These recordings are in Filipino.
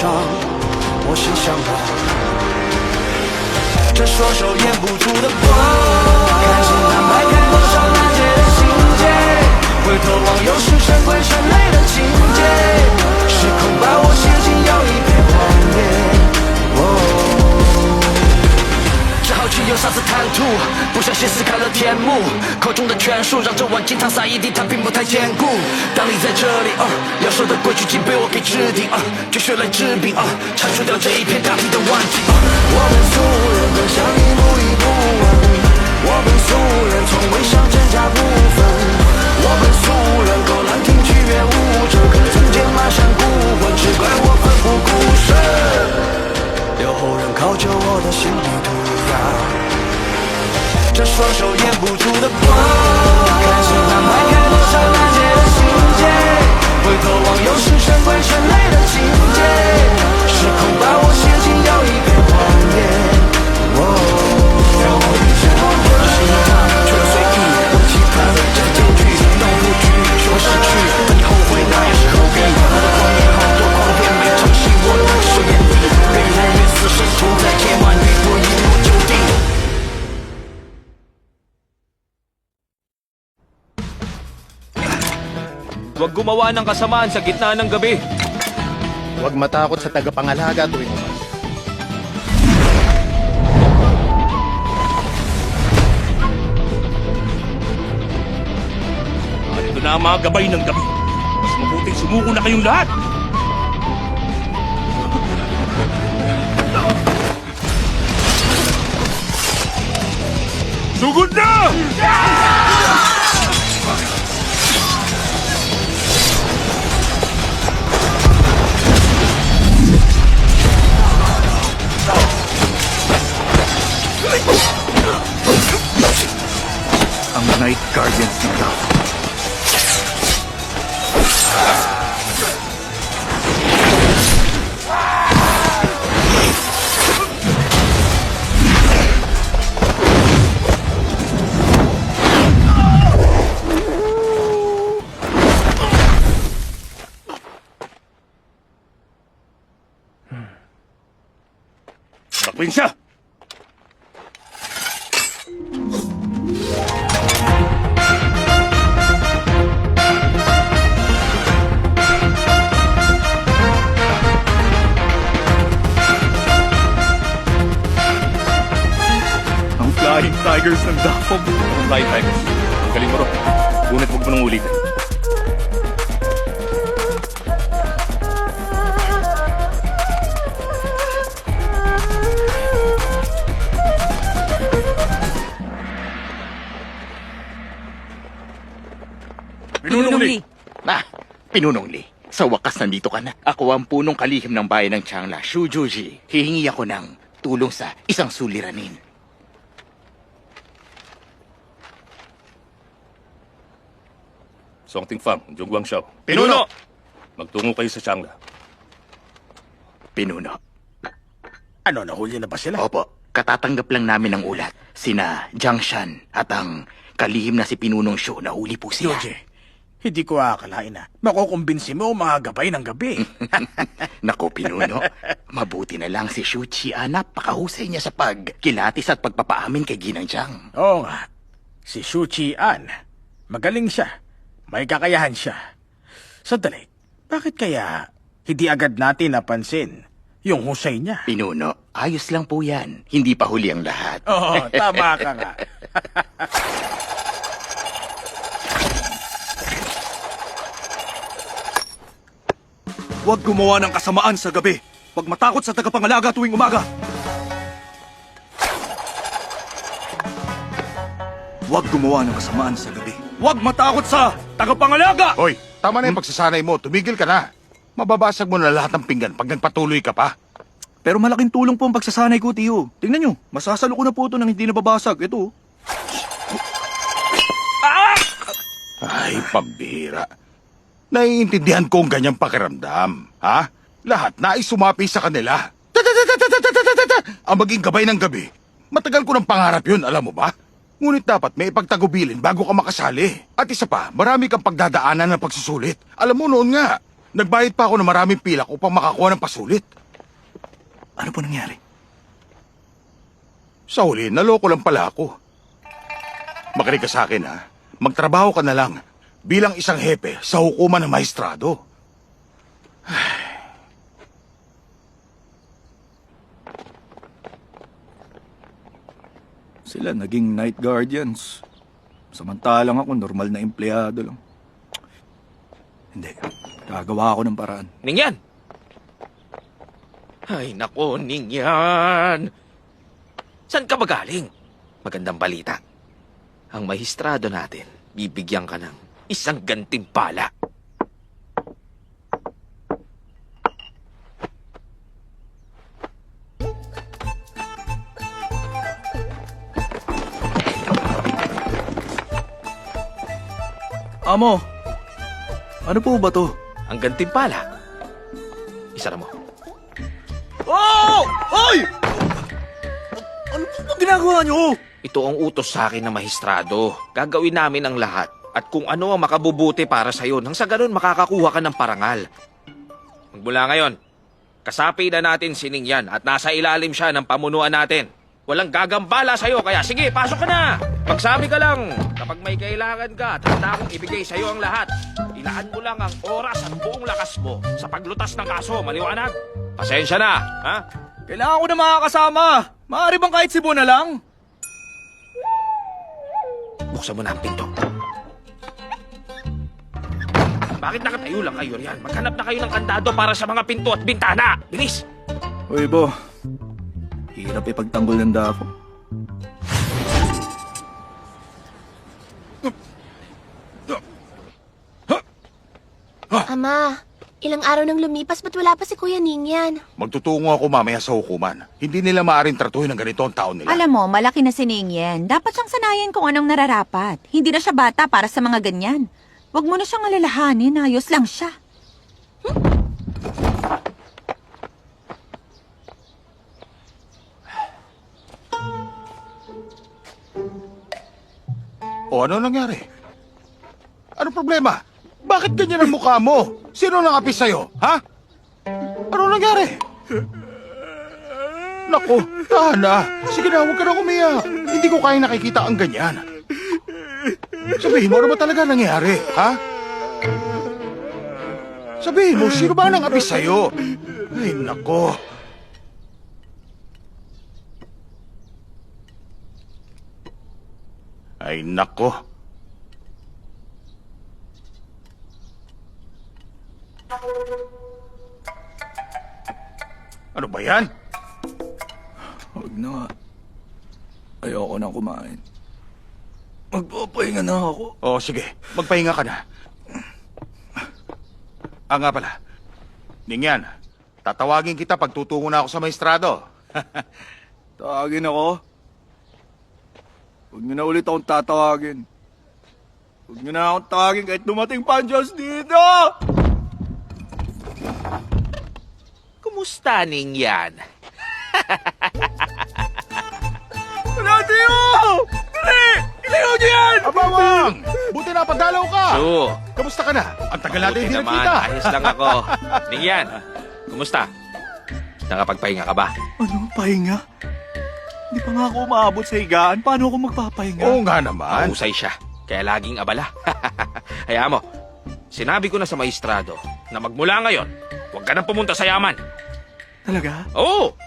上我心向往，这双手掩不住的光，看心安排开多少难解的心结，回头望又是神鬼神类的情节，时空把我写进又一片荒野。只好去用杀死贪图，不小心撕开了天幕，口中的权术让这碗金汤洒一地，它并不太坚固。当你在这里，要说的规矩竟被我给制定，绝学来治病，铲除掉这一片大地的顽疾。我们俗人本相一步一步稳，我们俗人从未想真假不分，我们俗人够难听剧乐舞者，可曾见满山孤魂，只怪我奋不顾身，留后人考究我的心理涂鸦，这双手掩不住的光，看心安排开多少难解的心结，回头望又是神鬼神类的情节，时空把我写进又一片荒野。让我遇见我的心脏，却随意我期盼，这是结局，当我不惧，学会失去，等你后悔那也是后悔。我的狂野好多狂变，没珍惜我的手眼里，越来越死生处在夜晚里，我一路就定。Huwag gumawa ng kasamaan sa gitna ng gabi. Huwag matakot sa tagapangalaga tuwing umaga. Ito na ang mga gabay ng gabi. Mas mabuting sumuko na kayong lahat. Sugod na! Ang Night Guardians ng Tao. Takwin siya! Flying Tigers ng Dapog. Flying Tigers. Ang galing mo ro. Ngunit huwag mo nang ulitin. Pinunong Lee! Pinunong Lee. Sa wakas nandito ka na. Ako ang punong kalihim ng bayan ng Changla, Shujuji. Hihingi ako ng tulong sa isang suliranin. Songting Fang, Jung Guangxiao. Pinuno! Magtungo kayo sa Changla. Pinuno. Ano, nahuli na ba sila? Opo, katatanggap lang namin ng ulat. Sina Jiang Shan at ang kalihim na si Pinunong Shu, nahuli po sila. Yoje, hindi ko akalain na makukumbinsi mo ang mga gabay ng gabi. Nako, Pinuno. Mabuti na lang si Shu Qian. Napakahusay niya sa pagkilatis at pagpapaamin kay Ginang Jiang. Oo nga, si Shu Qian, magaling siya. May kakayahan siya. Sandali, bakit kaya hindi agad natin napansin yung husay niya? Pinuno, ayos lang po yan. Hindi pa huli ang lahat. Oo, tama ka nga. Huwag gumawa ng kasamaan sa gabi. Huwag matakot sa tagapangalaga tuwing umaga. Huwag gumawa ng kasamaan sa gabi. Huwag matakot sa tagapangalaga! Hoy, tama na yung pagsasanay mo. Tumigil ka na. Mababasag mo na lahat ng pinggan pag nagpatuloy ka pa. Pero malaking tulong po ang pagsasanay ko, Tiyo. Tingnan nyo, masasalo ko na po ito nang hindi nababasag. Ito. Ay, pambira. Naiintindihan ko ang ganyang pakiramdam. Ha? Lahat na ay sumapi sa kanila. Ang maging gabay ng gabi. Matagal ko ng pangarap yun, alam mo ba? Ngunit dapat may ipagtagubilin bago ka makasali. At isa pa, marami kang pagdadaanan ng pagsusulit. Alam mo noon nga, Nagbayad pa ako ng maraming pilak upang makakuha ng pasulit. Ano po nangyari? Sa huli, naloko lang pala ako. Makinig ka sa akin, ha? Magtrabaho ka na lang bilang isang hepe sa hukuman ng maestrado. Sila naging night guardians. Samantalang ako, normal na empleyado lang. Hindi. Gagawa ako ng paraan. Ningyan! Ay, nako, Ningyan! Saan ka ba galing? Magandang balita. Ang mahistrado natin, bibigyan ka ng isang gantimpala. Amo, ano po ba to? Ang gantimpala. Isara mo. Oh! Ay! Ano po ginagawa niyo? Ito ang utos sa akin na mahistrado. Gagawin namin ang lahat. At kung ano ang makabubuti para sa'yo, nang sa ganun makakakuha ka ng parangal. Magmula ngayon, kasapi na natin si Ningyan at nasa ilalim siya ng pamunuan natin. Walang gagambala sa'yo, kaya sige, pasok ka na! Magsabi ka lang, kapag may kailangan ka, tanda akong ibigay sa'yo ang lahat. Ilaan mo lang ang oras at buong lakas mo sa paglutas ng kaso, maliwanag? Pasensya na, ha? Kailangan ko na makakasama. Maaari bang kahit Cebu na lang? Buksan mo na ang pinto. Bakit nakatayo lang kayo riyan? Maghanap na kayo ng kandado para sa mga pinto at bintana. Bilis! Uy, Bo. Hirap ipagtanggol ng dafo. Ama, ilang araw nang lumipas, ba't wala pa si Kuya Ningyan? Magtutungo ako mamaya sa hukuman. Hindi nila maaaring tratuhin ng ganito ang taon nila. Alam mo, malaki na si Ningyen. Dapat siyang sanayin kung anong nararapat. Hindi na siya bata para sa mga ganyan. Huwag mo na siyang alalahanin, ayos lang siya. O ano nangyari? Ano problema? Bakit ganyan ang mukha mo? Sino nang apis sa'yo, ha? Ano nangyari? Naku, tahan na. Sige na, huwag ka na umiyak. Hindi ko kaya nakikita ang ganyan. Sabihin mo, ano ba talaga nangyari, ha? Sabihin mo, sino ba nang apis sa'yo? Ay, nako. Ay, nako. Ano ba yan? Huwag na. Ayoko na kumain. Magpapahinga na ako. O, sige. Magpahinga ka na. Nga pala. Ningyan, tatawagin kita pag tutungo na ako sa maestrado. Tawagin ako. Huwag niyo na ulit akong tatawagin. Huwag niyo na akong tawagin kahit dumating pa ang Diyos dito! Kumusta, Ningyan? Pinatiyo! Dali! Ilayo niyo yan! Abawang! Buti na pagdalaw ka! So, Kamusta ka na? Ang tagal natin buti hindi naman, nakita. ayos lang ako. Ningyan, kumusta? Nakapagpahinga ka ba? Ano? Pahinga? Hindi pa nga ako umaabot sa higaan. Paano ako magpapahinga? Oo nga naman. Mahusay siya, kaya laging abala. Hayaan mo, sinabi ko na sa maestrado na magmula ngayon, huwag ka nang pumunta sa yaman. Talaga? Oo!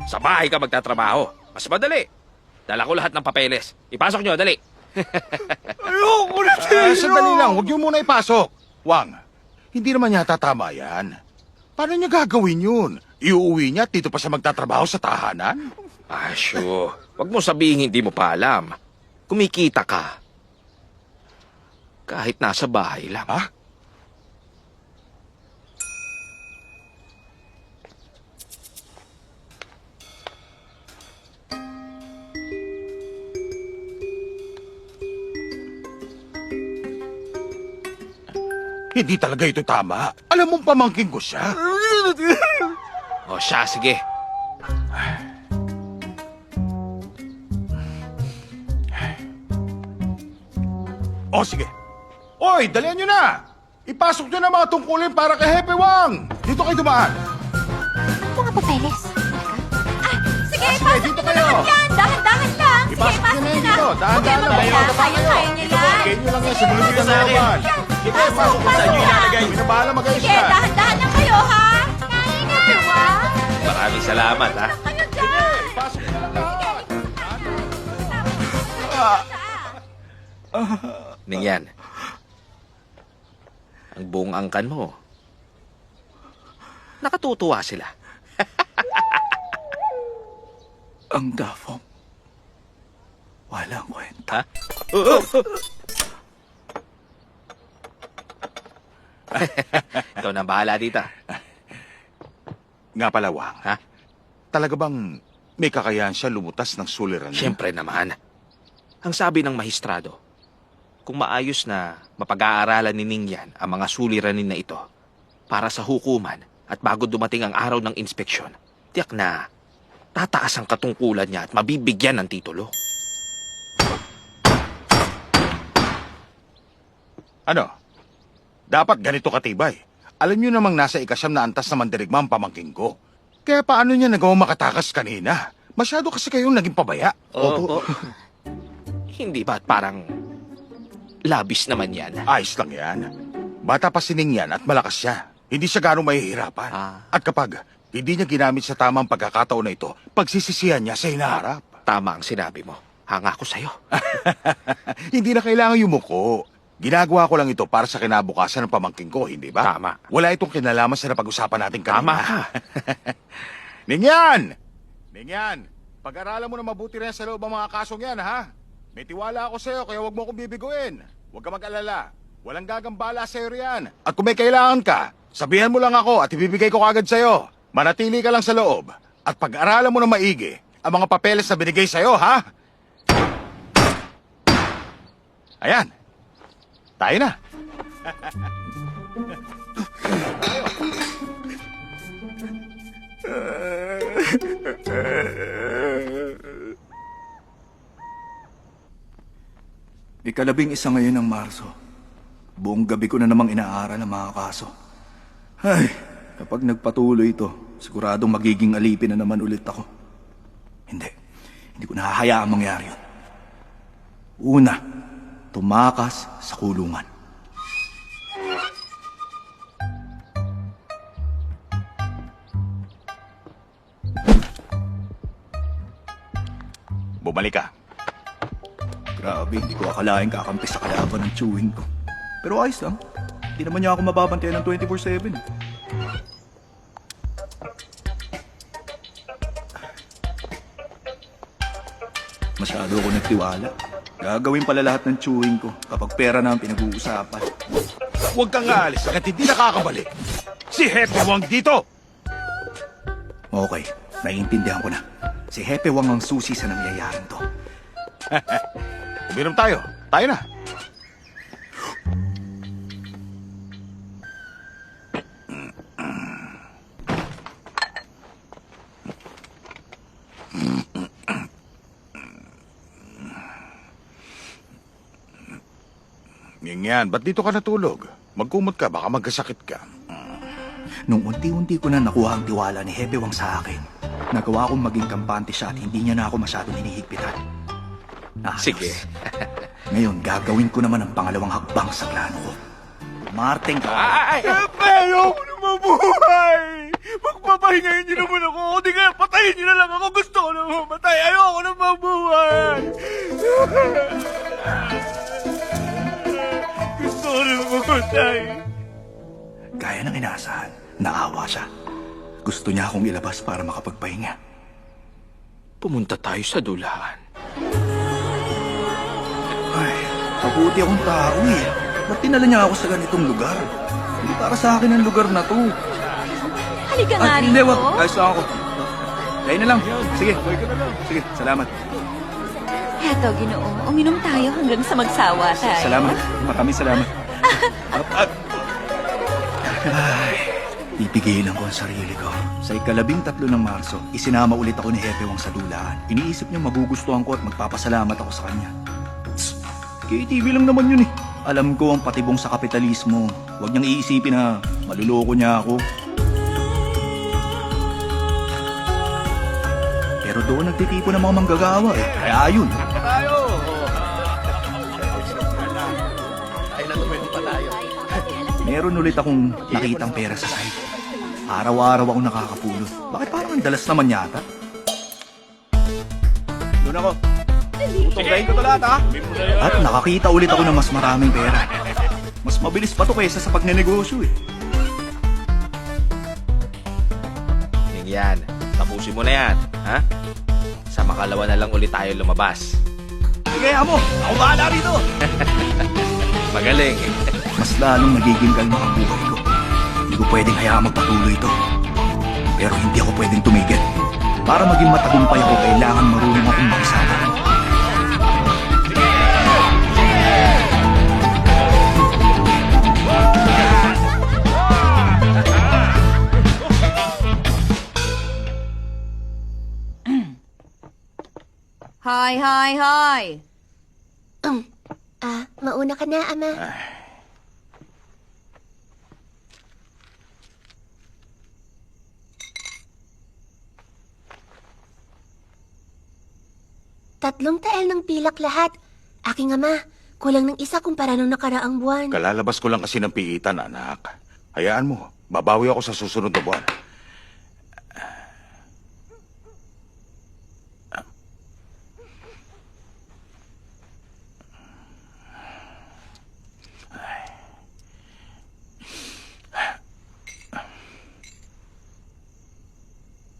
Sa bahay ka magtatrabaho. Mas madali. Dala ko lahat ng papeles. Ipasok nyo, dali. Ayoko na sa'yo! Sandali lang, huwag niyo muna ipasok. Wang, hindi naman yata tama yan. Paano niya gagawin yun? Iuuwi niya at dito pa siya magtatrabaho sa tahanan? Asyo, wag mo sabihin hindi mo pa alam. Kumikita ka. Kahit nasa bahay lang. Ha? Hindi talaga ito tama. Alam mong pamangkin ko siya. O siya, sige. O sige. Oy, dalihan nyo na! Ipasok nyo na mga tungkulin para kay Hepe Wang! Dito kayo dumaan! Mga papeles. Sige, Sige, pasok dito niyo kayo. na yan. Dahan-dahan lang. Sige, Ipasok nyo pasok na niyo yan na. dito! Dahan-dahan lang! Okay, Kaya kaya niyo yan. Ito, ganyo lang yan. Sumunod dito sa looban. Sige, Pasok, pasok na pasok sa inyo na. ilalagay. May nabahala mag-ayos Sige, ka. dahan-dahan lang kayo, ha? Hepe Wang. Maraming salamat, ha? Kayo dyan. Ipasok nyo lang lahat! Ningyan. Ang buong angkan mo. Nakatutuwa sila. Ang dafong. Walang kwenta. Ha? Ikaw na bahala dito. Nga pala, Wang. Ha? Talaga bang may kakayahan siya lumutas ng suliranin? Siyempre naman. Ang sabi ng mahistrado, kung maayos na mapag-aaralan ni Ningyan ang mga suliranin na ito para sa hukuman at bago dumating ang araw ng inspeksyon, tiyak na tataas ang katungkulan niya at mabibigyan ng titulo. Ano? Dapat ganito katibay. Alam niyo namang nasa ikasyam na antas na mandirigma ang pamangking ko. Kaya paano niya nagawang makatakas kanina? Masyado kasi kayong naging pabaya. Opo. Hindi ba't parang labis naman yan? Ayos lang yan. Bata pa si Ningyan at malakas siya. Hindi siya ganong mahihirapan. Ah. At kapag hindi niya ginamit sa tamang pagkakataon na ito, pagsisisihan niya sa hinaharap. Tama ang sinabi mo. Hanga ko sa'yo. Hindi na kailangan yumuko. Ginagawa ko lang ito para sa kinabukasan ng pamangking ko, hindi ba? Tama. Wala itong kinalaman sa napag-usapan natin kanina. Tama ka. Ningyan! Ningyan! Pag-aralan mo na mabuti rin sa loob ang mga kasong yan, ha? May tiwala ako sa'yo, kaya huwag mo akong bibiguin. Huwag ka mag-alala. Walang gagambala sa'yo riyan. At kung may kailangan ka, sabihan mo lang ako at ibibigay ko kagad sa'yo. Manatili ka lang sa loob. At pag-aralan mo na maigi ang mga papeles na binigay sa'yo, ha? Ayan. Tayo na. Ikalabing-1 ngayon ng Marso. Buong gabi ko na namang inaaral ang mga kaso. Ay, kapag nagpatuloy ito, siguradong magiging alipin na naman ulit ako. Hindi ko nahahayaang mangyari yun. Una, tumakas sa kulungan. Bumalik ka. Grabe, hindi ko akalain kakampi sa kalaban ng chewing ko. Pero ayos lang. Hindi naman niya ako mababantayan ng 24/7. Masyado ako nagtiwala. Gagawin pala lahat ng chewing ko kapag pera na ang pinag-uusapan. Huwag kang aalis hanggat hindi nakakabalik. Si Hepe Wang dito! Okay, naiintindihan ko na. Si Hepe Wang ang susi sa nangyayaring to. Uminom tayo. Tayo na. Yan, ba't dito ka natulog? Magkumot ka, baka magkasakit ka. Nung unti-unti ko na nakuha ang tiwala ni Hepe Wang sa akin, nagawa akong maging kampante siya at hindi niya na ako masyadong hinihigpitan. Ayos. Sige. Ngayon, gagawin ko naman ang pangalawang hakbang sa plano ko. Marting ka. Pero ako na mabuhay! Magpapahingayin niyo naman ako! O di kaya patayin niyo na lang ako! Gusto ko na mamatay! Ayoko na mabuhay! Gusto ko na mamatay! Gaya ng inaasahan, naawa siya. Gusto niya akong ilabas para makapagpahinga. Pumunta tayo sa dulahan. Ay, mabuti akong tao eh. Ba't dinala niya ako sa ganitong lugar? Hindi para sa akin ang lugar na to. Halika nga Ay, hindi, rito. wag. Ayos lang ako. Tayo na lang. Sige. Sige, salamat. Heto, Ginoo. Uminom tayo hanggang sa magsawa tayo. Salamat. Maraming salamat. Ay, pipigilan ko ang sarili ko. Sa 13 ng Marso, isinama ulit ako ni Hepe Wang sa dulahan. Iniisip niya magugustuhan ko at magpapasalamat ako sa kanya. KTV lang naman yun eh. Alam ko ang patibong sa kapitalismo. Huwag niyang iisipin na maluloko niya ako. Pero doon nagtitipo ng mga manggagawa eh. Kaya ayun. Meron ulit akong nakitang pera sa site. Araw-araw ako nakakapulot. Bakit parang ang dalas naman yata? Doon ako. Utonggayin ko to lahat ha. At nakakita ulit ako ng mas maraming pera. Mas mabilis pa to kaysa sa pagnenegosyo eh. Ningyan, tapusin mo na yan, ha? Sa makalawa na lang ulit tayo lumabas. Sige mo, ako bahala rito. Magaling. Mas lalong nagiging kalma ang buhay ko. Hindi ko pwedeng hayaang magpatuloy ito. Pero hindi ako pwedeng tumigil. Para maging matagumpay ako, kailangan marunong akong makisama. Hi, hi, hi! Mauna ka na, Ama. Tatlong tael ng pilak lahat. Aking ama, kulang ng isa kumpara nung nakaraang buwan. Kalalabas ko lang kasi ng piitan, anak. Hayaan mo, babawi ako sa susunod na buwan.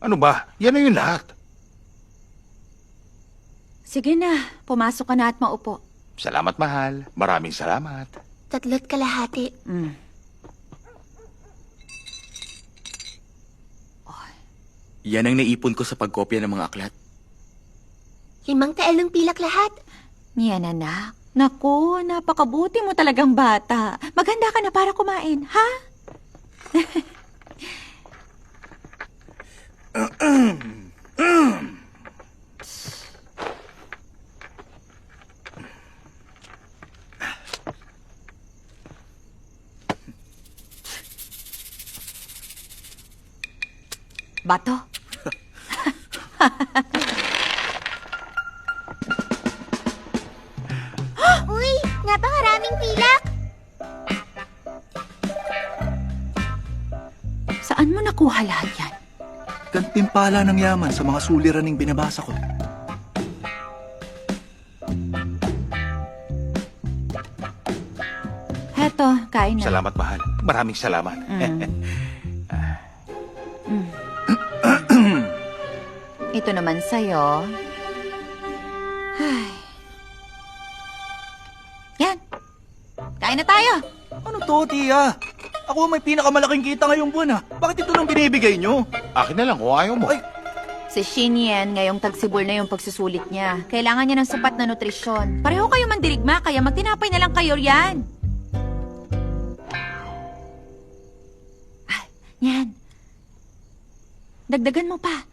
Ano ba? Yan na yung lahat. Sige na, pumasok ka na at maupo. Salamat, mahal. Maraming salamat. Tatlo't kalahati. Yan ang naipon ko sa pagkopya ng mga aklat. 5 tael ng pilak lahat. Yan, anak. Naku, napakabuti mo talagang bata. Maganda ka na para kumain, ha? Bato. Uy, napakaraming pilak. Saan mo nakuha lahat yan? Gantimpala ng yaman sa mga suliraning binabasa ko. Heto, kain na. Salamat, mahal. Maraming salamat. Ito naman sa'yo. Ay. Yan. Kain na tayo. Ano to, Tia? Ako ang may pinakamalaking kita ngayong buwan ha. Bakit ito lang binibigay nyo? Akin na lang kung ayaw mo. Ay. Si Shin Yen, ngayong tagsibol na yung pagsusulit niya. Kailangan niya ng sapat na nutrisyon. Pareho kayo mandirigma, kaya magtinapay na lang kayo riyan. Yan. Dagdagan mo pa.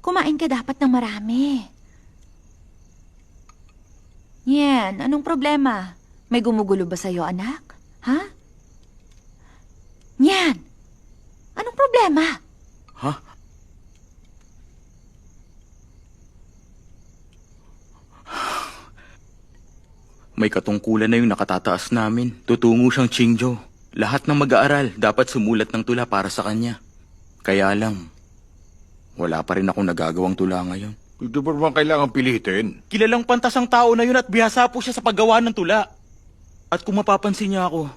Kumain ka dapat ng marami. Yan, anong problema? May gumugulo ba sa'yo, anak? Ha? Yan! Anong problema? Ha? May katungkulan na yung nakatataas namin. Tutungo siyang Qingzhou. Lahat ng mag-aaral dapat sumulat ng tula para sa kanya. Kaya lang, wala pa rin akong nagagawang tula ngayon. Hindi ba naman kailangan pilitin? Kilalang pantas ang tao na yun at bihasa po siya sa paggawa ng tula. At kung mapapansin niya ako,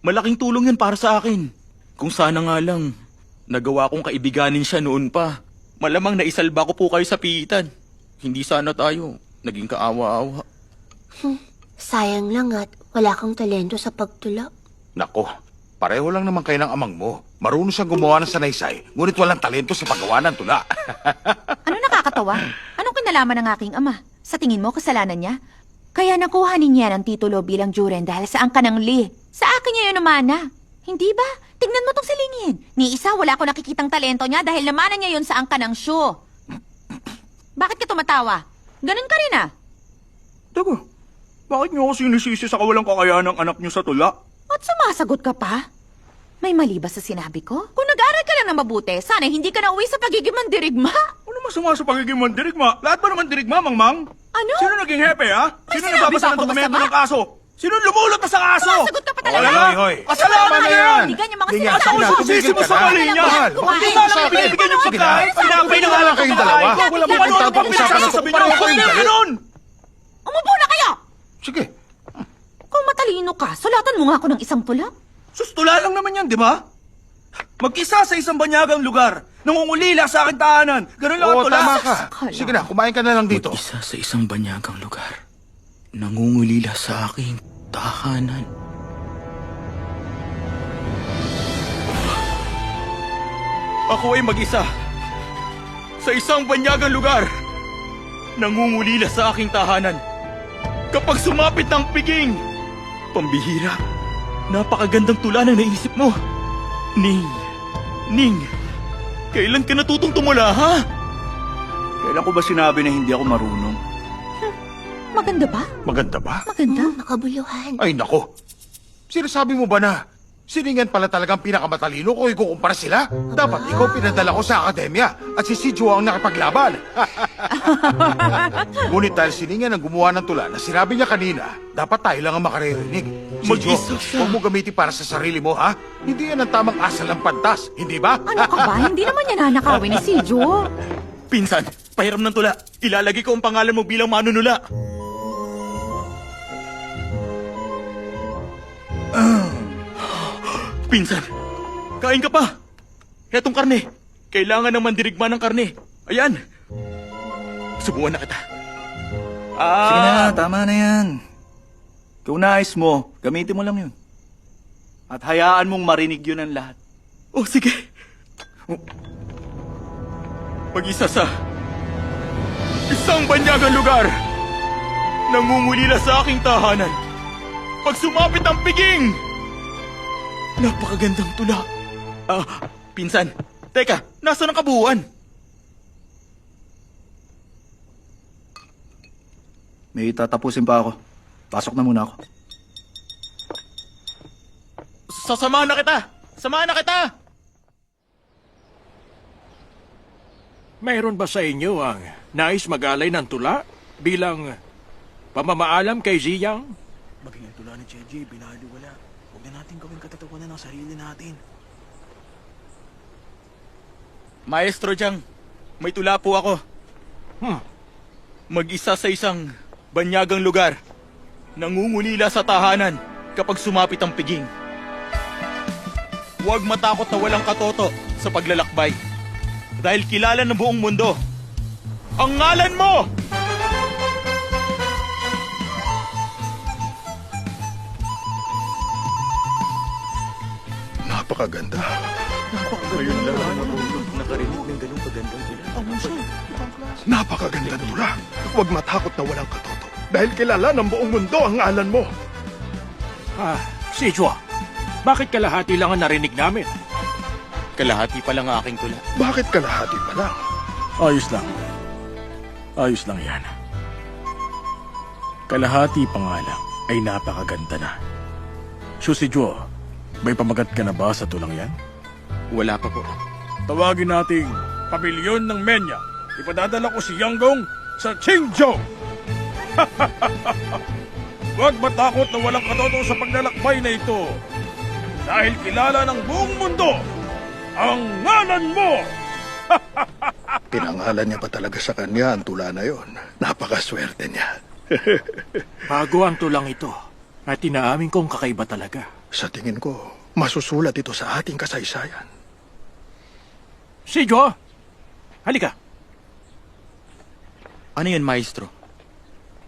malaking tulong yun para sa akin. Kung sana nga lang, nagawa kong kaibiganin siya noon pa. Malamang naisalba ko po kayo sa piitan. Hindi sana tayo naging kaawa-awa. Sayang lang at wala kang talento sa pagtula. Nako, pareho lang naman kayo ng amang mo. Marunong siyang gumawa ng sanaysay, ngunit walang talento sa paggawa ng tula. Ano nakakatawa? Anong kinalaman ng aking ama? Sa tingin mo, kasalanan niya? Kaya nakuha niya ng titulo bilang juren dahil sa angka ng Li. Sa akin niya yun namana. Hindi ba? Tignan mo tong silingin. Ni isa, wala ko nakikitang talento niya dahil namanan niya yun sa angka ng Shu. Bakit ka tumatawa? Ganun ka rin ah. Dago, Bakit niyo ako sinisisi sa kawalang kakayahan ng anak niyo sa tula? At sumasagot ka pa? May mali ba sa sinabi ko? Kung nag-aral ka lang na mabuti, sana hindi ka na uwi sa pagiging mandirigma. Ano masama sa pagiging mandirigma? Lahat ba naman dirigma, Mangmang? Ano? Sino naging hepe, ha? May Sino sinabi nagbabasa ba ng ako dokumento masama? ng kaso? Sino lumulot na sa kaso? Sumasagot ka pa talaga? Hoy, hoy. Kasalanan Tama na na yan! yan. Hindi ganyan mga Hindi nga, sinasabi. sige na, Sisisi mo tumigil sa ka mali na. niya! Mahal, Hindi kumain. nga lang Sabi. binibigyan yung Sige na. pagkain! Pinapay na nga lang kayong dalawa! Wala Kung mo ano ang pagpapag-usapan na sabi kung pareho niyo, kayong hindi galit. ganun! Umupo na kayo! Sige. Kung matalino ka, sulatan mo nga ako ng isang tula. Sustula lang naman yan, di ba? Mag-isa sa isang banyagang lugar. Nangungulila sa aking tahanan. Ganun lang ang Oo, tula. tama ka. Sakala. Sige na, kumain ka na lang dito. Isa sa isang banyagang lugar. Nangungulila sa aking tahanan. Ako ay mag-isa. Sa isang banyagang lugar. Nangungulila sa aking tahanan. Kapag sumapit ang piging. Pambihira. Napakagandang tula na naisip mo. Ning. Kailan ka natutong tumula, ha? Kailan ko ba sinabi na hindi ako marunong? Maganda ba? Maganda ba? Maganda. Makabuluhan. Ay, nako. Sinasabi mo ba na siningan pala talagang pinakamatalino kung ikukumpara sila? Dapat ikaw pinadala ko sa akademya at si Sidjo ang nakipaglaban. Ngunit dahil siningan ang gumawa ng tula na sinabi niya kanina, dapat tayo lang ang makaririnig. Sidjo, Mag-isa siya. huwag mo gamitin para sa sarili mo, ha? Hindi yan ang tamang asal ng pantas, hindi ba? Ano ka ba? Hindi naman niya nanakawin ni Siljo. Pinsan, pahiram ng tula. Ilalagay ko ang pangalan mo bilang manunula. Pinsan, kain ka pa. Hetong karne. Kailangan ng mandirigma ng karne. Ayan. Subukan na kita. Sige na, tama na yan. Kung nais mo, gamitin mo lang yun. At hayaan mong marinig yun ang lahat. Oh, sige. Mag-isa sa isang banyagang lugar. Nangungulila sa aking tahanan. Pag sumapit ang piging. Napakagandang tula. Pinsan. Teka, nasaan ang kabuuan? May tatapusin pa ako. Pasok na muna ako. Sasamahan na kita! Samahan na kita! Mayroon ba sa inyo ang nais mag-alay ng tula bilang pamamaalam kay Ziyang? Maging ang tula ni JJ, binaliwala. Huwag na natin gawing katatawanan ng sarili natin. Maestro Jiang, may tula po ako. Mag-isa sa isang banyagang lugar. Nangungulila sa tahanan kapag sumapit ang piging. Huwag matakot na walang katoto sa paglalakbay. Dahil kilala ng buong mundo ang ngalan mo! Napakaganda. Ngayon lang ako nakarinig ng ganung kagandang tula. Napakaganda tula. Huwag matakot na walang katoto. Dahil kilala ng buong mundo ang ngalan mo. Sidjo, bakit kalahati lang ang narinig namin? Kalahati pa lang ang aking tula. Bakit kalahati pa lang? Ayos lang. Ayos lang yan. Kalahati pa nga lang ay napakaganda na. Sidjo, may pamagat ka na ba sa tulang yan? Wala pa po. Tawagin nating Pamilyon ng Menya. Ipadadala ko si Yanggong sa Qingzhou. Huwag matakot na walang katoto sa paglalakbay na ito. Dahil kilala ng buong mundo ang ngalan mo. Pinangalan niya pa talaga sa kanya ang tula na yon. Napakaswerte niya. Bago ang tulang ito, at inaamin kong kakaiba talaga. Sa tingin ko, masusulat ito sa ating kasaysayan. Sidjo, halika. Ano yun, maestro?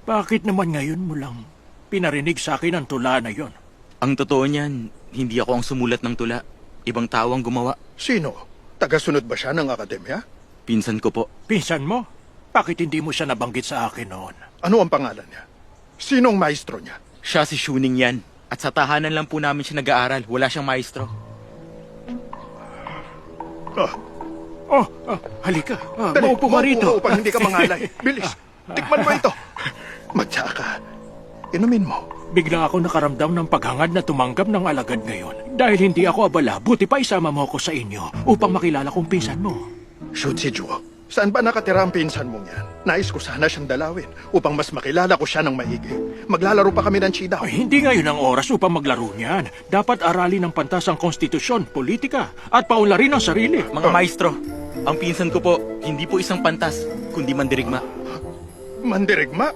Bakit naman ngayon mo lang pinarinig sa akin ang tula na yon? Ang totoo niyan, hindi ako ang sumulat ng tula. Ibang tao ang gumawa. Sino? Tagasunod ba siya ng akademya? Pinsan ko po. Pinsan mo? Bakit hindi mo siya nabanggit sa akin noon? Ano ang pangalan niya? Sinong maestro niya? Siya si Shuning yan. At sa tahanan lang po namin siya nag-aaral. Wala siyang maestro. Halika. Dali, Maupo ka rito. upang hindi ka mangalay. Bilis, tikman mo ito. Magtsaka ka. Inumin mo. Bigla ako nakaramdam ng paghangad na tumanggap ng alagad ngayon. Dahil hindi ako abala, buti pa isama mo ako sa inyo upang makilala kong pinsan mo. Shoot si Juo. Saan ba nakatira ang pinsan mong yan? Nais ko sana siyang dalawin upang mas makilala ko siya ng maigi. Maglalaro pa kami ng chidaw. Ay, hindi ngayon ang oras upang maglaro niyan. Dapat aralin ng pantas ang konstitusyon, politika, at paunlarin ang sarili. Mga maestro, ang pinsan ko po, hindi po isang pantas, kundi mandirigma. Mandirigma?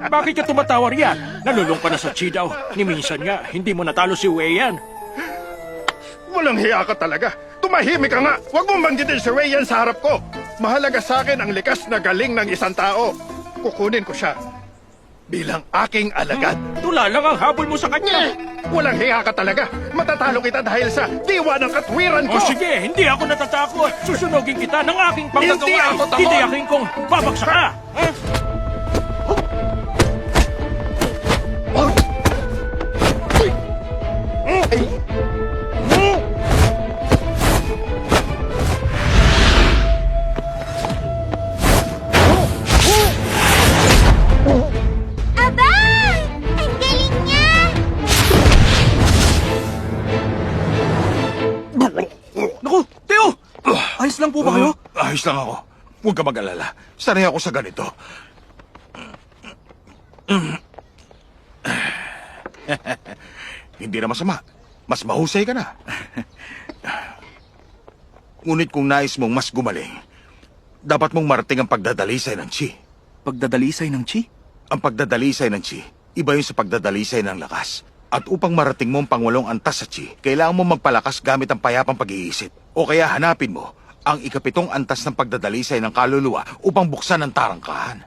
Bakit ka tumatawa riyan? Nalulung ka na sa chidaw. Ni minsan nga, hindi mo natalo si Wei yan. Walang hiya ka talaga. Tumahimik ka nga. Huwag mong banggitin si Wei yan sa harap ko. Mahalaga sa akin ang likas na galing ng isang tao. Kukunin ko siya bilang aking alagad. Tula lang ang habol mo sa kanya. Walang hiya ka talaga. Matatalo kita dahil sa diwa ng katwiran ko. O sige, hindi ako natatakot. Susunogin kita ng aking Hindi panggagawa. ako tamad. Titiyakin kong babagsak ka. Ha? Aba! Ang galing niya! Naku, Teo! Ayos lang po ba kayo? Ayos lang ako. Huwag ka mag-alala. Sanay ako sa ganito. Hindi na masama. Mas mahusay ka na. Ngunit kung nais mong mas gumaling, dapat mong marating ang pagdadalisay ng chi. Pagdadalisay ng chi? Ang pagdadalisay ng chi, iba yun sa pagdadalisay ng lakas. At upang marating mo ang pangwalong antas sa chi, kailangan mo magpalakas gamit ang payapang pag-iisip. O kaya hanapin mo ang ikapitong antas ng pagdadalisay ng kaluluwa upang buksan ang tarangkahan.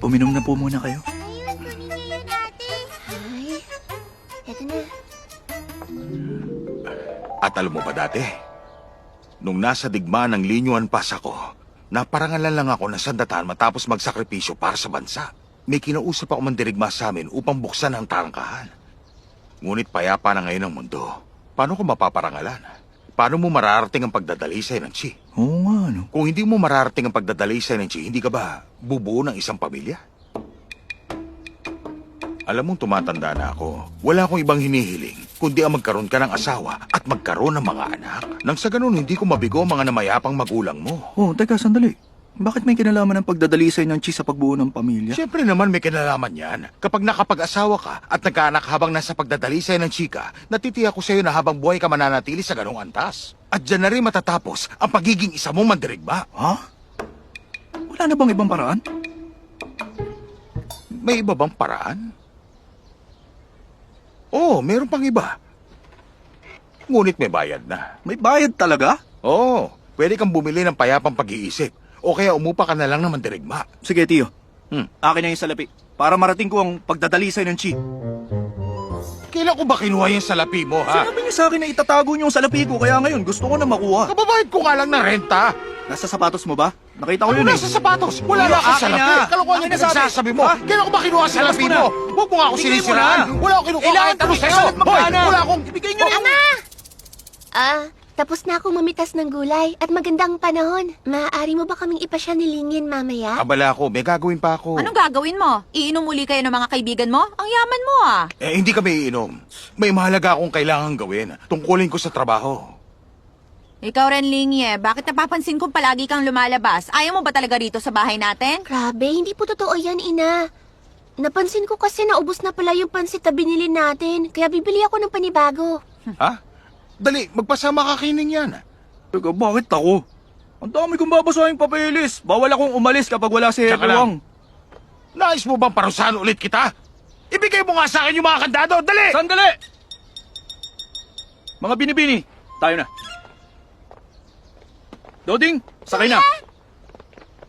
Uminom na po muna kayo. Ay, eto na. At alam mo ba dati, nung nasa digma ng Linyuan Pass ako, naparangalan lang ako ng sandatan matapos magsakripisyo para sa bansa. May kinausap ako mandirigma sa amin upang buksan ang tarangkahan. Ngunit payapa na ngayon ang mundo. Paano ko mapaparangalan? Paano mo mararating ang pagdadalisay ng chi? Oo nga, no? Kung hindi mo mararating ang pagdadalisay ng chi, hindi ka ba bubuo ng isang pamilya? Alam mong tumatanda na ako. Wala akong ibang hinihiling, kundi ang magkaroon ka ng asawa at magkaroon ng mga anak. Nang sa ganun, hindi ko mabigo ang mga namayapang magulang mo. Oh, teka, sandali. Bakit may kinalaman ng pagdadalisay ng chi sa pagbuo ng pamilya? Siyempre naman may kinalaman yan. Kapag nakapag-asawa ka at nagkaanak habang nasa pagdadalisay ng chika, natitiyak ko sa iyo na habang buhay ka mananatili sa ganong antas. At dyan na rin matatapos ang pagiging isa mong mandirigma. Ha? Wala na bang ibang paraan? May iba bang paraan? Oo, meron pang iba. Ngunit may bayad na. May bayad talaga? Oo, pwede kang bumili ng payapang pag-iisip. O kaya umupa ka na lang ng mandirigma. Sige, Tio. Hmm. Akin na yung salapi. Para marating ko ang pagdadalisay ng chi. Kailan ko ba kinuha yung salapi mo, ha? Sinabi niyo sa akin na itatago niyo yung salapi ko, kaya ngayon gusto ko na makuha. Kababayad ko nga lang ng renta. Nasa sapatos mo ba? Nakita ko yun Ano eh. nasa sapatos? Wala Tio, na akong akin salapi. na. Kalokohan Akin yung na sabi. pinagsasabi mo. Ha? Kailan ko ba kinuha ang salapi Ilabas mo mo? na. Huwag mo nga ako Ibigay mo sinisiraan. na. Wala akong kinukuha kahit ano tumigil sa'yo. ka at magkano. Hoy, wala akong... Ibigay niyo. Ama! Tapos na akong mamitas ng gulay at magandang panahon. Maaari mo ba kaming ipasya ni Lingin mamaya? Abala ako, may gagawin pa ako. Anong gagawin mo? Iinom uli kayo ng mga kaibigan mo? Ang yaman mo ah. Hindi kami iinom. May mahalaga akong kailangan gawin. Tungkulin ko sa trabaho. Ikaw rin, Lingye. Bakit napapansin kong palagi kang lumalabas? Ayaw mo ba talaga rito sa bahay natin? Grabe, hindi po totoo yan, Ina. Napansin ko kasi naubos na pala yung pansit na binili natin, kaya bibili ako ng panibago. Ha? Dali, magpasama ka kining yan. Teka, bakit ako? Ang dami kong babasahing papeles. Bawal akong umalis kapag wala si Tsaka Edwang. Nais mo bang parusahan ulit kita? Ibigay mo nga sa akin yung mga kandado. Dali! Sandali! Mga binibini, tayo na. Doding, sakay na.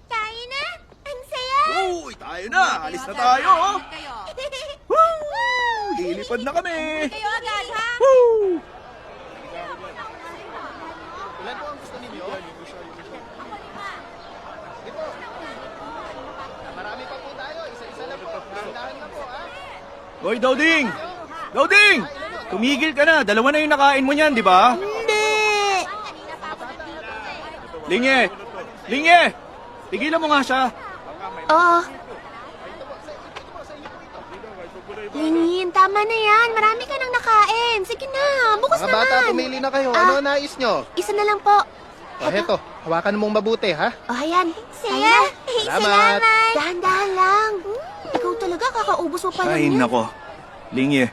Tayo na! Ang saya! Uy, tayo na. Alis na tayo. Oh. Kayo. Woo! Lilipad na kami. Kayo agad, ha? Woo! Hoy, Doding! Doding! Tumigil ka na. Dalawa na yung nakain mo niyan, di ba? Hindi! Linge! Tigilan mo nga siya. Oo. Lingin, tama na yan. Marami ka nang nakain. Sige na, bukas Mga naman. bata, pumili na kayo. Ah. Ano ang nais nyo? Isa na lang po. Heto, hawakan mong mabuti, ha? O, ayan. Saya. Salamat. Dahan-dahan lang. Ikaw talaga, kakaubos mo pa lang Ay, yan. nako. Linge,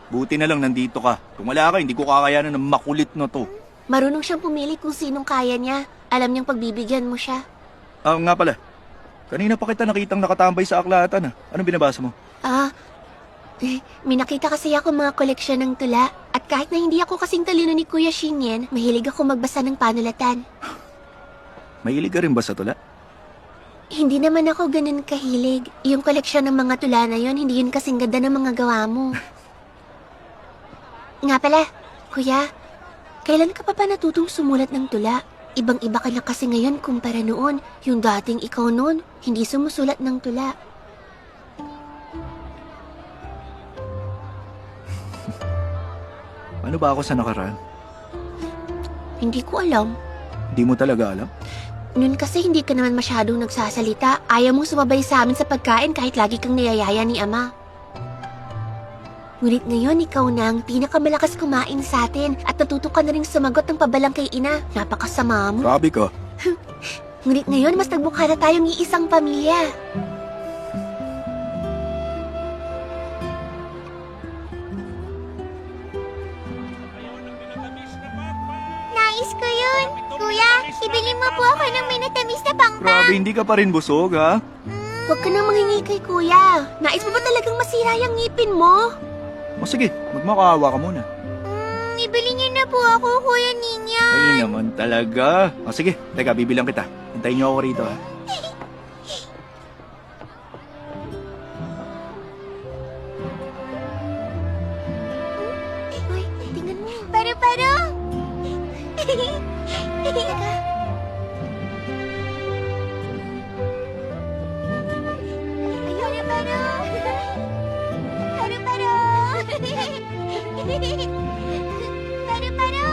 buti na lang nandito ka. Kung wala ka, hindi ko kakayanan ng makulit na to. Marunong siyang pumili kung sinong kaya niya. Alam niyang pagbibigyan mo siya. Nga pala. Kanina pa kita nakitang nakatambay sa aklatan. Anong binabasa mo? May nakita kasi ako mga koleksyon ng tula. At kahit na hindi ako kasing talino ni Kuya Shinyen, mahilig ako magbasa ng panulatan. Mahilig ka rin ba sa tula? Hindi naman ako ganun kahilig. Yung koleksyon ng mga tula na yon, hindi yun kasing ganda ng mga gawa mo. Nga pala, Kuya, kailan ka pa natutong sumulat ng tula? Ibang-iba ka na kasi ngayon kumpara noon. Yung dating ikaw noon, hindi sumusulat ng tula. Ano ba ako sa nakaraan? Hindi ko alam. Hindi mo talaga alam? Noon kasi hindi ka naman masyadong nagsasalita. Ayaw mong sumabay sa amin sa pagkain kahit lagi kang niyayaya ni Ama. Ngunit ngayon, ikaw na ang pinakamalakas kumain sa atin at natuto ka na rin sumagot ng pabalang kay Ina. Napakasama mo. Sabi ko. Ngunit ngayon, mas nagmukha na tayong iisang pamilya. Nais ko yun. Kuya, ibili mo po ako ng minatamis na pangpang. Grabe, hindi ka pa rin busog, ha? Huwag ka nang manghingi kay Kuya. Nais mo ba talagang masira yung ngipin mo? O sige, magmakaawa ka muna. Ibili niyo na po ako, Kuya Ninya. Ay naman talaga. O sige, teka, bibilang kita. Hintayin niyo ako rito, ha? Uy, tingnan mo. Paro-paro! Teka. Paro-paro! Paro-paro! Paro-paro!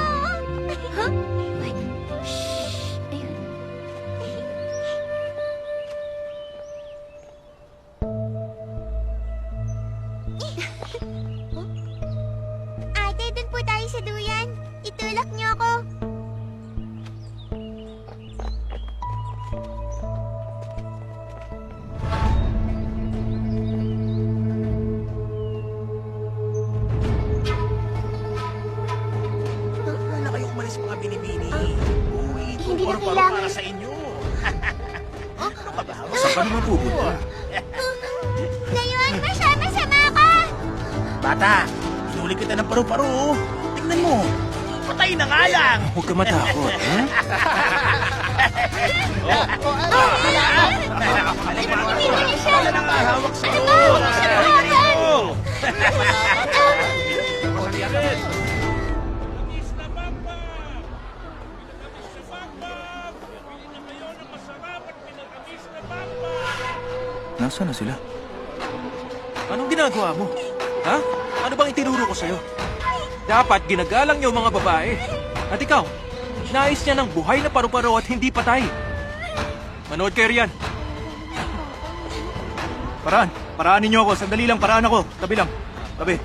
Huh? Wait. Shh! Ayun. Ate, dun po tayo sa duyan. Itulak niyo ako. Wala kayong umalis mga binibini. Uy, Hindi na para kailangan. para sa inyo. Ano ka ba? Saan ka naman pupunta? Ngayon, masama-sama ka! Bata, inulit kita ng paru-paro. Oh. Tingnan mo. Patay na nga lang. Huwag ka matakot, ha? Hindi mo niya siya! Hawak sa Ano ba? Huwag niyo siya hawakan! Nasaan na sila? Anong ginagawa mo? Ha? Ano bang itinuro ko sa'yo? Dapat ginagalang niyo mga babae. At ikaw, nais niya ng buhay na paru-paro at hindi patay. Manood kayo riyan. Paraanin niyo ako. Sandali lang, paraan ako. Tabi lang. Tabi.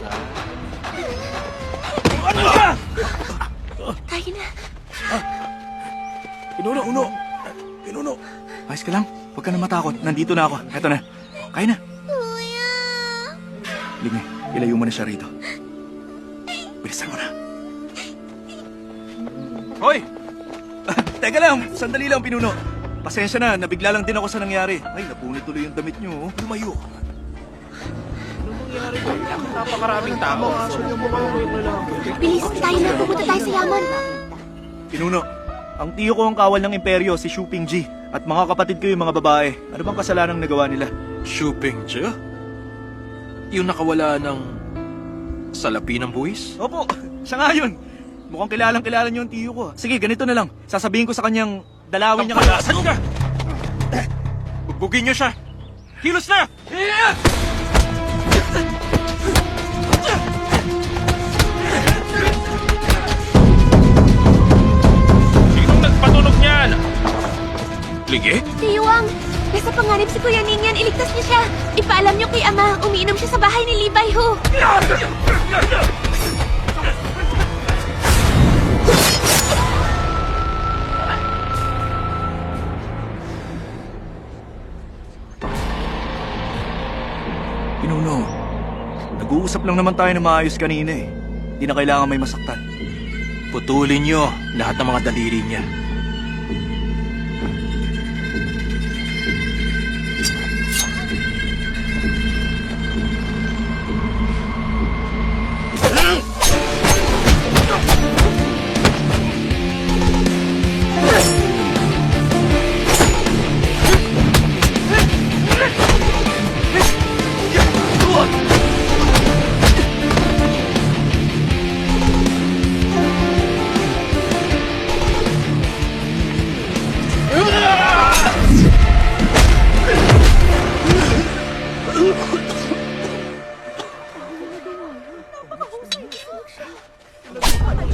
Kaya na. Pinuno. Ayos ka lang. Huwag ka na matakot. Nandito na ako. Eto na. Kaya na. Kuya! Linge, ilayo mo na siya rito. Bilisan mo na. Hoy! Teka lang, sandali lang, Pinuno. Pasensya na, nabigla lang din ako sa nangyari. Ay, napunit tuloy yung damit niyo. Oh. Lumayo. Napakaraming tao. Bilis, tayo na. Pupunta tayo sa yaman. Pinuno, ang tiyo ko ang kawal ng imperyo, si Shu Pingji. At mga kapatid ko yung mga babae. Ano bang kasalanang nagawa nila? Shuping Jia? Yung nakawala ng salapi ng buwis? Opo, siya nga yun. Mukhang kilalang-kilala niyo yung tiyo ko. Sige, ganito na lang. Sasabihin ko sa kanyang dalawin niya kayo. Tampalasan ka! Bugbugin niyo siya! Kilos na! Sige. Tiyuang, nasa panganib si Kuya Ningyan. Iligtas niya siya. Ipaalam niyo kay Ama. Umiinom siya sa bahay ni Levi Ho. Pinuno, nag-uusap lang naman tayo na maayos kanina eh. Hindi na kailangan may masaktan. Putulin niyo lahat ng mga daliri niya.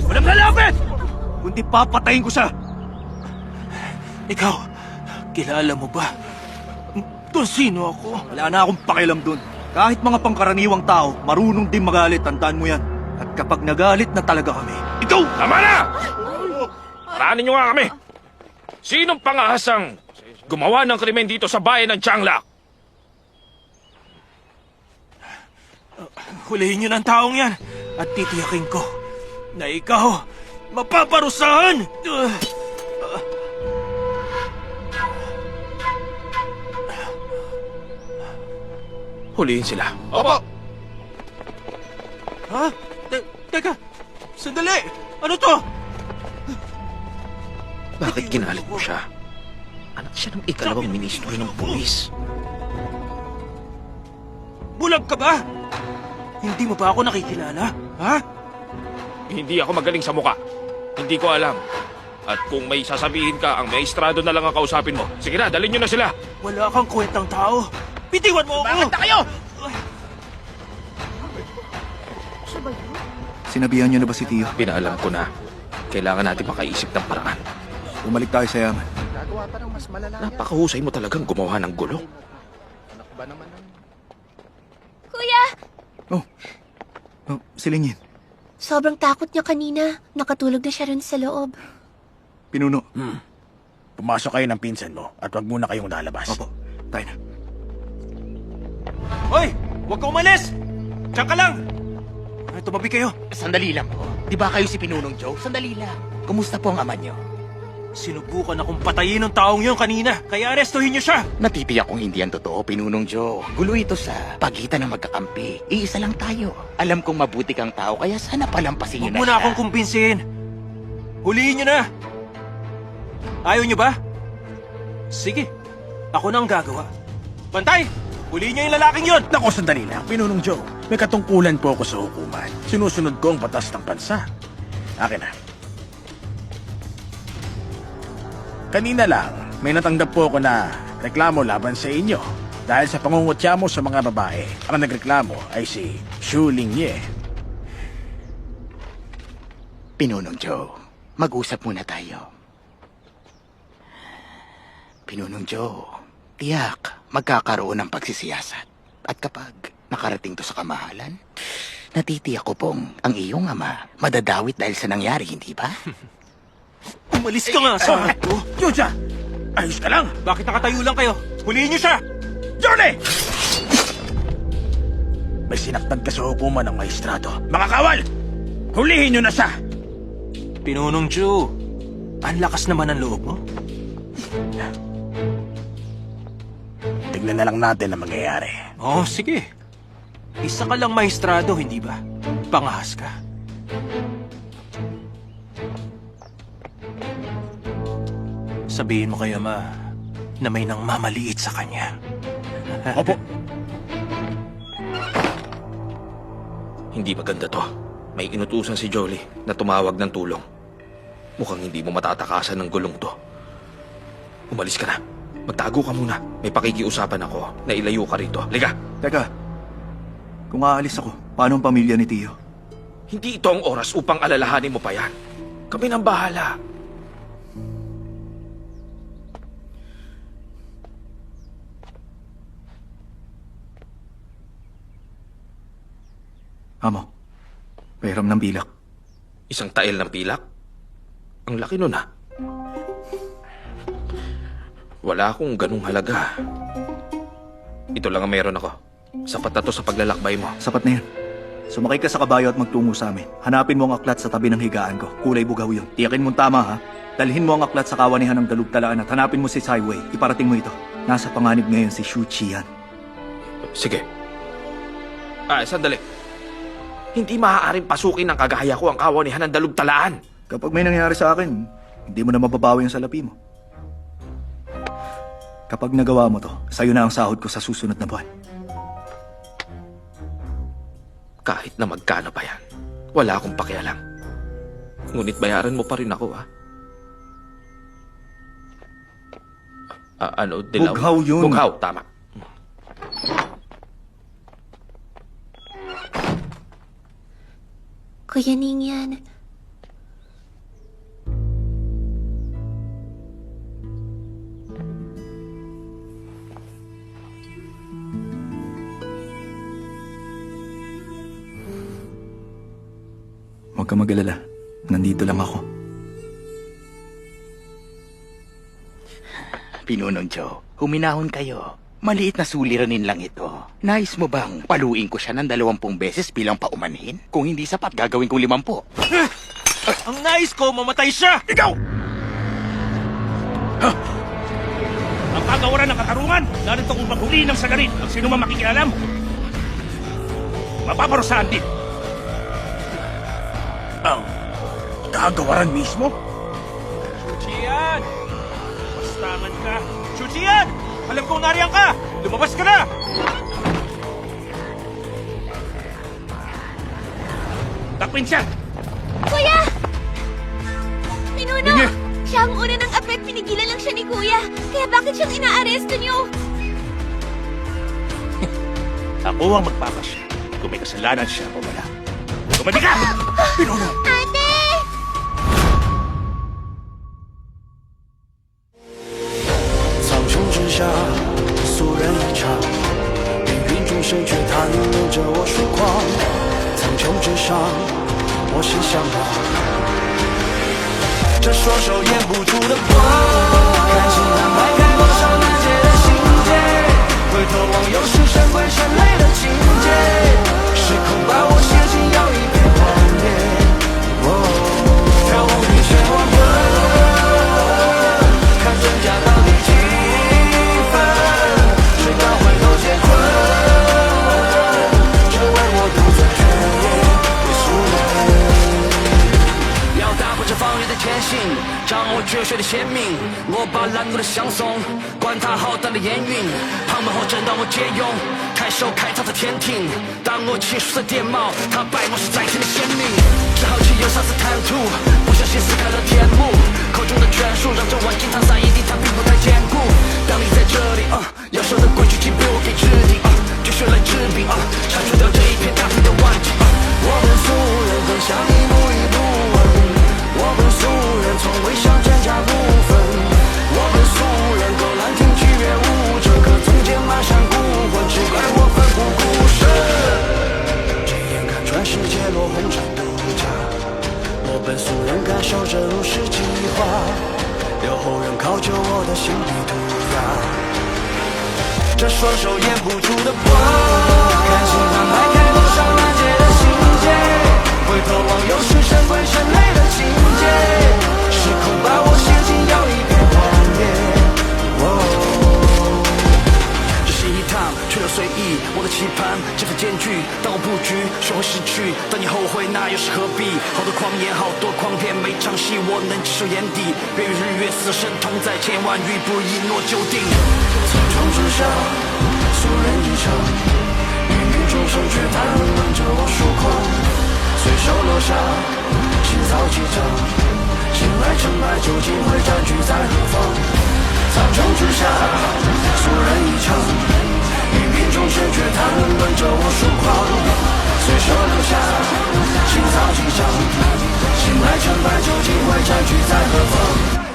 Walang lalapit! Kundi papatayin ko siya! Ikaw, kilala mo ba? Kung sino ako? Wala na akong pakialam dun. Kahit mga pangkaraniwang tao, marunong din magalit, tandaan mo yan. At kapag nagalit na talaga kami, Ikaw! Tama na! Paranin niyo nga kami. Sinong pangahasang gumawa ng krimen dito sa bayan ng Changlak? Hulihin niyo ng taong yan at titiyakin ko na ikaw mapaparusahan! Hulihin sila. Opo! Ha? Teka! Sandali! Ano to? Bakit ginalit mo siya? Anak siya ng ikalawang ministro ng pulis. Bulag ka ba? Hindi mo ba ako nakikilala? Ha? Hindi ako magaling sa muka. Hindi ko alam. At kung may sasabihin ka, ang maestrado na lang ang kausapin mo. Sige na, dalhin nyo na sila. Wala kang kwentang tao. Bitiwan mo ako! Bakit na kayo? sinabihan niyo na ba si Tio? Pinaalam ko na. Kailangan natin makaisip ng paraan. Bumalik tayo sa yaman. Gagawa pa ng mas malala yan. Napakahusay mo talagang gumawa ng gulo. Anak ba naman ng... Kuya! Oh, silingin. Sobrang takot niya kanina. Nakatulog na siya rin sa loob. Pinuno. Pumasok kayo ng pinsan mo at wag muna kayong lalabas. Opo, tayo na. Hoy! Huwag ka umalis! Diyan ka lang! Ay, tumabi kayo. Sandali lang po. Di ba kayo si Pinunong Joe? Sandali lang. Kumusta po ang ama niyo? Sinubukan akong patayin ng taong yun kanina, kaya arestuhin niyo siya! Natitiyak kong hindi yan totoo, Pinunong Joe. Gulo ito sa pagitan ng magkakampi. Iisa lang tayo. Alam kong mabuti kang tao, kaya sana palampasin niyo Huwag na mo na siya. akong kumbinsihin. Huliin niyo na! Ayaw niyo ba? Sige, ako na ang gagawa. Bantay! Huliin niyo yung lalaking yun! Nako, sandali lang. Pinunong Joe, may katungkulan po ako sa hukuman. Sinusunod ko ang batas ng bansa. Akin na. Kanina lang, may natanggap po ako na reklamo laban sa inyo. Dahil sa pangungutya mo sa mga babae, ang nagreklamo ay si Xu Lingye. Pinunong Joe, mag-usap muna tayo. Pinunong Joe, tiyak magkakaroon ng pagsisiyasat. At kapag nakarating to sa kamahalan, natitiyak ko pong ang iyong ama madadawit dahil sa nangyari, hindi ba? Umalis ka nga sa harap ko! Yuja! Ayos ka lang! Bakit nakatayo lang kayo? Huliin niyo siya! Johnny! May sinaktan ka sa hukuman ng maestrado. Mga kawal! Hulihin nyo na siya! Pinunong Joe, ang lakas naman ang loob mo. Tignan na lang natin ang mangyayari. Oh, sige. Isa ka lang maestrado, hindi ba? Pangahas ka. Sabihin mo kay Ama na may nang mamaliit sa kanya. Opo. Hindi maganda to. May inutusan si Jolie na tumawag ng tulong. Mukhang hindi mo matatakasan ng gulong to. Umalis ka na. Magtago ka muna. May pakikiusapan ako na ilayo ka rito. Liga! Teka, kung aalis ako, paano ang pamilya ni Tio? Hindi ito ang oras upang alalahanin mo pa yan. Kami nang bahala. Amo, pahiram ng bilak. Isang tael ng pilak? Ang laki nun ah. Wala akong ganung halaga. Ito lang ang meron ako. Sapat na to sa paglalakbay mo. Sapat na yan. Sumakay ka sa kabayo at magtungo sa amin. Hanapin mo ang aklat sa tabi ng higaan ko. Kulay bugaw yun. Tiyakin mong tama ha. Dalhin mo ang aklat sa kawanihan ng Dalugtalaan at hanapin mo si Saiwei. Iparating mo ito. Nasa panganib ngayon si Shu Qian. Sige. Sandali. Hindi maaaring pasukin ng kagaya ko ang kawanihan ng Dalugtalaan. Kapag may nangyari sa akin, hindi mo na mababawi ang salapi mo. Kapag nagawa mo to, sa'yo na ang sahod ko sa susunod na buwan. Kahit na magkano pa yan, wala akong pakialam. Ngunit bayaran mo pa rin ako, ha? Dilaw? Bughaw yun. Bughaw, tama. Kuya Ningyan, Huwag ka mag-alala. Nandito lang ako. Pinunong Joe, huminahon kayo. Maliit na suliranin lang ito. Nais mo bang paluin ko siya ng 20 beses bilang paumanhin? Kung hindi sapat, gagawin kong 50. Ang nais ko, mamatay siya! Ikaw! Ang kagawaran ng katarungan, narito kung maghuli ng sagarin ang sino man makikialam. Mapaparusahan din. Ang kagawaran mismo? Chuchian! Bastangan ka! Chuchian! Alam kong nariyan ka! Lumabas ka na! Takpin siya! Kuya! Pinuno! Siya ang una ng apet, pinigilan lang siya ni Kuya. Kaya bakit siyang inaaresto niyo? Ako ang magpapasya kung may kasalanan siya o wala. Tumali ka! Pinuno! Ate! 苍穹之下，肃然一场，芸芸众生却弹奏着我疏狂。苍穹之上，我心向往，这双手掩不住的光，看星安排开多少难解的心结，回头望又是神鬼神雷的情节，时空把我写进要一片荒野，飘舞你千万魂，看真假到底几分，谁敢回头乾坤，只为我独尊绝夜，别输了。要打破这防御的天性，掌握绝学的仙命，我把拦路的相送，管他浩荡的烟云，旁门后阵当我借用，开手开膛的天庭，当我气数的电帽，他败我是在前的先命，只好奇有啥子贪图，不小心撕开了天幕，口中的拳术让这碗金汤洒一地，它并不太坚固。当你在这里，要守的规矩请被我给制定，绝学来治病，铲除掉这一片大片的顽疾。我们俗人很想一步一步稳，我们俗人从未想真假不分，我们俗人勾栏听曲乐舞，这个中间满山孤魂，只怪我奋不顾身。这眼看穿世界落红尘独家，我本俗人感受着如是计划，留后人考究我的心理涂鸦。这双手掩不住的光，看星安排开多少难解的心结，回头望又是神鬼神雷的情节，时空把我写进要一片荒野。这是一趟去了随意，我的期盼这份艰巨，当我布局学会失去，当你后悔那又是何必？好多狂言，好多诓骗，每场戏我能记熟眼底，月与日月死神同在，千万语不一诺就定。苍穹之下，俗人一场，芸芸众生却谈论着我疏狂，随手落下，心造几张，醒来成败究竟会占据在何方？苍穹之下，俗人一场，芸芸众生却谈论着我疏狂，随手留下，心造几张，醒来成败究竟会占据在何方？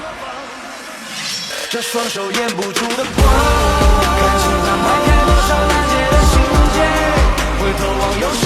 这双手掩不住的光，看星安排开多少难解的心结，回头望又是